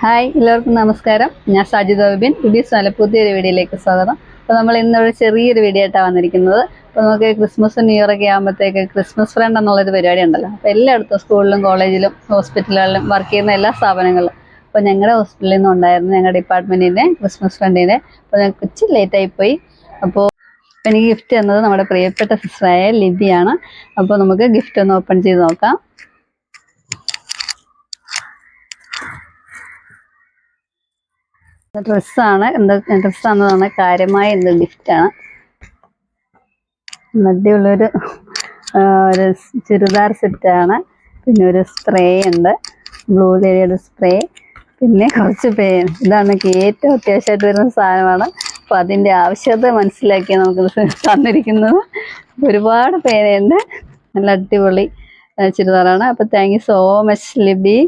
Hi, എല്ലാവർക്കും നമസ്കാരം. ഞാൻ സാജിദ വിപിൻ. പുതിയ പുതിയൊരു വീഡിയോയിലേക്ക് സ്വാഗതം. അപ്പോൾ നമ്മൾ ഇന്നൊരു ചെറിയൊരു വീഡിയോ ആയിട്ടാണ് വന്നിരിക്കുന്നത്. അപ്പോൾ നമുക്ക് ക്രിസ്മസ് ന്യൂ ഇയർ ഒക്കെ ആകുമ്പോഴത്തേക്ക് ക്രിസ്മസ് ഫ്രണ്ട് എന്നുള്ളൊരു പരിപാടി ഉണ്ടല്ലോ. അപ്പോൾ എല്ലായിടത്തും സ്കൂളിലും കോളേജിലും ഹോസ്പിറ്റലുകളിലും വർക്ക് ചെയ്യുന്ന എല്ലാ സ്ഥാപനങ്ങളിലും. അപ്പോൾ ഞങ്ങളുടെ ഹോസ്പിറ്റലിൽ നിന്നും ഉണ്ടായിരുന്നു ഞങ്ങളുടെ ഡിപ്പാർട്ട്മെൻറ്റിൻ്റെ ക്രിസ്മസ് ഫ്രണ്ടിൻ്റെ. അപ്പോൾ ഞങ്ങൾക്ക് ഇച്ചിരി ലേറ്റായിപ്പോയി. അപ്പോൾ എനിക്ക് ഗിഫ്റ്റ് തന്നത് നമ്മുടെ പ്രിയപ്പെട്ട സിസ്റ്ററായ ലിബിയാണ്. അപ്പോൾ നമുക്ക് ഗിഫ്റ്റ് ഒന്ന് ഓപ്പൺ ചെയ്ത് നോക്കാം. ഡ്രസ്സാണ്. ഡ്രസ്സാണെന്നാണ് കാര്യമായ ഗിഫ്റ്റാണ്. മധ്യമുള്ളൊരു ഒരു ചുരിദാർ സെറ്റാണ്. പിന്നെ ഒരു സ്പ്രേ ഉണ്ട്, ബ്ലൂ ലേരിയുടെ സ്പ്രേ. പിന്നെ കുറച്ച് പേൻ. ഇതാണ് ഏറ്റവും അത്യാവശ്യമായിട്ട് വരുന്ന സാധനമാണ്. അപ്പോൾ അതിൻ്റെ ആവശ്യകത മനസ്സിലാക്കി നമുക്ക് തന്നിരിക്കുന്നത്. ഒരുപാട് പേനുണ്ട്. നല്ല അടിപൊളി ചുരിദാറാണ്. അപ്പോൾ thank you so much Libi.